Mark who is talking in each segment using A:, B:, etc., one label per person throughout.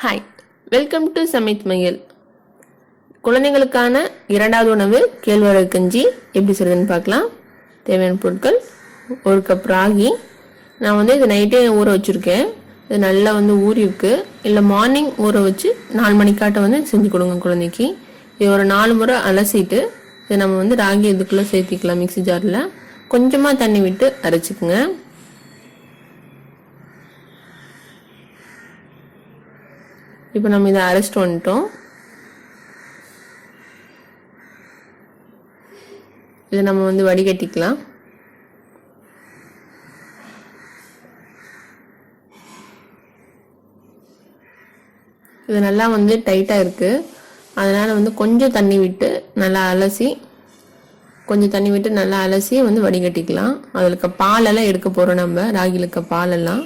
A: Hi, welcome to சமைத் மையல். குழந்தைகளுக்கான இரண்டாவது உணவு கேழ்வரகு கஞ்சி எப்படி செய்யறதுன்னு பார்க்கலாம். தேவையான பொருட்கள்: 1 கப் ராகி. நான் இது நைட்டே ஊற வச்சுருக்கேன். இது நல்லா ஊறிருக்கு. இல்லை மார்னிங் ஊற வச்சு 4 மணிக்காட்ட செஞ்சு கொடுங்க குழந்தைக்கு. இது ஒரு 4 முறை அலசிட்டு இதை நம்ம ராகி இதுக்குள்ளே சேர்த்திக்கலாம். மிக்சி ஜாரில் கொஞ்சமாக தண்ணி விட்டு அரைச்சிக்குங்க. இப்போ நம்ம இதை அரைச்சிட்டு வந்துட்டோம். இதை நம்ம வடிகட்டிக்கலாம். இது நல்லா டைட்டாக இருக்குது. அதனால் கொஞ்சம் தண்ணி விட்டு நல்லா அலசி வடிகட்டிக்கலாம். அதில் இருக்க பாலெல்லாம் எடுக்க போகிறோம். நம்ம ராகியில் இருக்க பாலெல்லாம்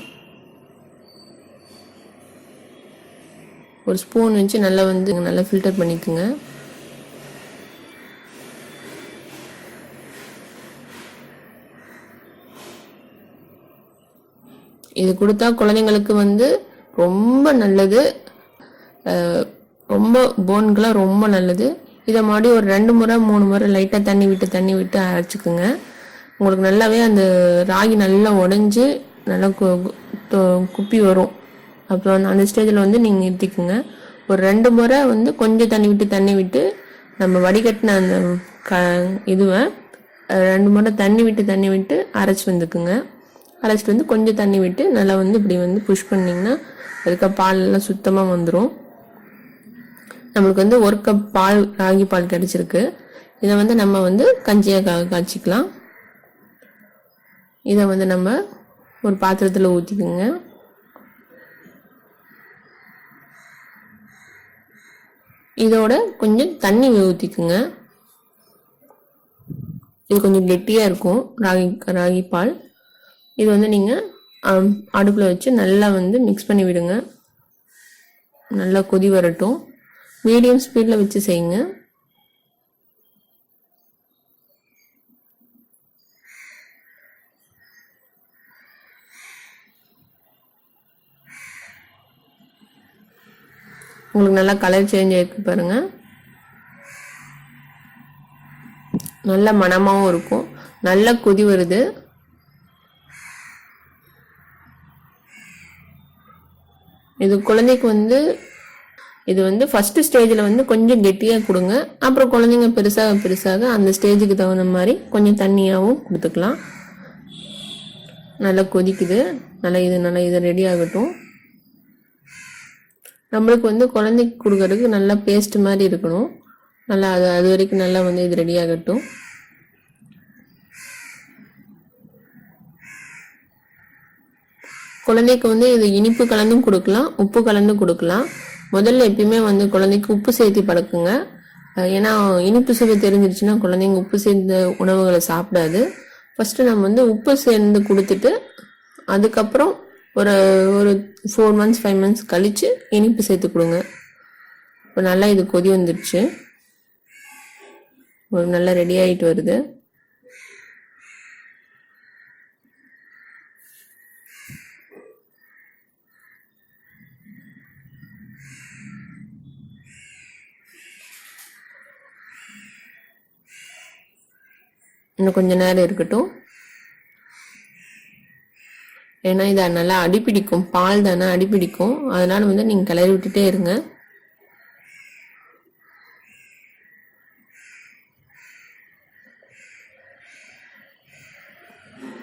A: ஒரு ஸ்பூன் வச்சு நல்லா ஃபில்டர் பண்ணிக்கோங்க. இது கொடுத்தா குழந்தைங்களுக்கு ரொம்ப நல்லது. ரொம்ப போன்கெலாம் ரொம்ப நல்லது. இதை மாதிரி ஒரு 2 முறை 3 முறை லைட்டாக தண்ணி விட்டு அரைச்சிக்குங்க. உங்களுக்கு நல்லாவே அந்த ராகி நல்லா உடஞ்சி நல்லா குப்பி வரும். அப்புறம் அந்த ஸ்டேஜில் நீங்கள் நிறுத்திக்குங்க. ஒரு 2 முறை கொஞ்சம் தண்ணி விட்டு நம்ம வடிகட்டின அந்த இதுவை 2 முறை தண்ணி விட்டு அரைச்சி வந்துக்குங்க. அரைச்சிட்டு கொஞ்சம் தண்ணி விட்டு நல்லா இப்படி புஷ் பண்ணிங்கன்னா அதுக்கு பாலெல்லாம் சுத்தமாக வந்துடும். நம்மளுக்கு 1 கப் பால் ராகி பால் கிடைச்சிருக்கு. இதை நம்ம கஞ்சியாக காய்ச்சிக்கலாம். இதை நம்ம ஒரு பாத்திரத்தில் ஊற்றிக்குங்க. இதோட கொஞ்சம் தண்ணி ஊற்றிக்குங்க. இது கொஞ்சம் கெட்டியாக இருக்கும் ராகி பால். இது நீங்கள் அடுப்பில் வச்சு நல்லா மிக்ஸ் பண்ணி விடுங்க. நல்லா கொதி வரட்டும். மீடியம் ஸ்பீடில் வச்சு செய்யுங்க. உங்களுக்கு நல்லா கலர் சேஞ்ச் ஆகிருக்கு பாருங்க. நல்ல மணமாகவும் இருக்கும். நல்லா கொதி வருது. இது குழந்தைக்கு இது ஃபர்ஸ்ட் ஸ்டேஜில் கொஞ்சம் கெட்டியாக கொடுங்க. அப்புறம் குழந்தைங்க பெருசாக அந்த ஸ்டேஜுக்கு தகுந்த மாதிரி கொஞ்சம் தண்ணியாகவும் கொடுத்துக்கலாம். நல்லா கொதிக்குது. நல்லா இது ரெடி ஆகட்டும். நம்மளுக்கு குழந்தைக்கு கொடுக்கறதுக்கு நல்லா பேஸ்ட் மாதிரி இருக்கணும். நல்லா அது வரைக்கும் நல்லா இது ரெடி ஆகட்டும். குழந்தைக்கு இது இனிப்பு கலந்தும் கொடுக்கலாம், உப்பு கலந்து கொடுக்கலாம். முதல்ல எப்பயுமே குழந்தைக்கு உப்பு சேர்த்து பழக்குங்க. ஏன்னா இனிப்பு சுவை தெரிஞ்சிருச்சுன்னா குழந்தைங்க உப்பு சேர்ந்த உணவுகளை சாப்பிடாது. ஃபர்ஸ்ட் நம்ம உப்பு சேர்ந்து கொடுத்துட்டு அதுக்கப்புறம் ஒரு 4 months 5 months கழிச்சு இனிப்பு சேர்த்து கொடுங்க. இப்போ நல்லா இது கொதி வந்துடுச்சு. நல்லா ரெடி ஆகிட்டு வருது. இன்னும் கொஞ்ச நேரம் இருக்கட்டும். ஏன்னா இதை நல்லா அடிப்பிடிக்கும். பால் தானே அடிப்பிடிக்கும். அதனால நீங்கள் கிளறி விட்டுட்டே இருங்க.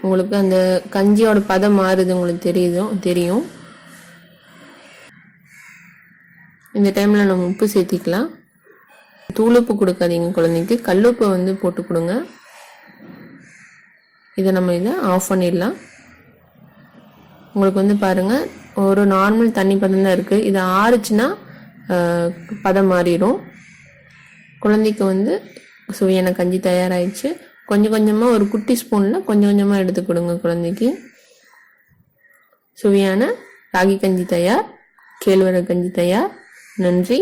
A: உங்களுக்கு அந்த கஞ்சியோட பதம் மாறுது, உங்களுக்கு தெரியும். இந்த டைமில் நம்ம உப்பு சேர்த்திக்கலாம். தூளுப்பு கொடுக்காதீங்க குழந்தைக்கு. கல்லுப்பு போட்டு கொடுங்க. இதை நம்ம ஆஃப் பண்ணிடலாம். உங்களுக்கு பாருங்கள், ஒரு நார்மல் தண்ணி பதம் தான் இருக்குது. இது ஆறுச்சுன்னா பதம் மாறிடும். குழந்தைக்கு சுவையான கஞ்சி தயாராகிடுச்சு. கொஞ்சமாக ஒரு குட்டி ஸ்பூனில் கொஞ்சமாக எடுத்து கொடுங்க குழந்தைக்கு. சுவையான ராகி கஞ்சி தயார். கேழ்வரகு கஞ்சி தயார். நன்றி.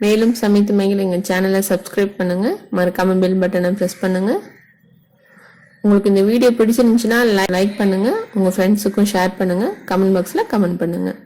A: மேலும் சமைத்து மையில் எங்கள் சேனலை சப்ஸ்கிரைப் பண்ணுங்கள். மறக்காமல் பெல் பட்டனை ப்ரெஸ் பண்ணுங்கள். உங்களுக்கு இந்த வீடியோ பிடிச்சிருந்துச்சுன்னா லைக் பண்ணுங்கள். உங்கள் ஃப்ரெண்ட்ஸுக்கும் ஷேர் பண்ணுங்கள். கமெண்ட் பாக்ஸில் கமெண்ட் பண்ணுங்கள்.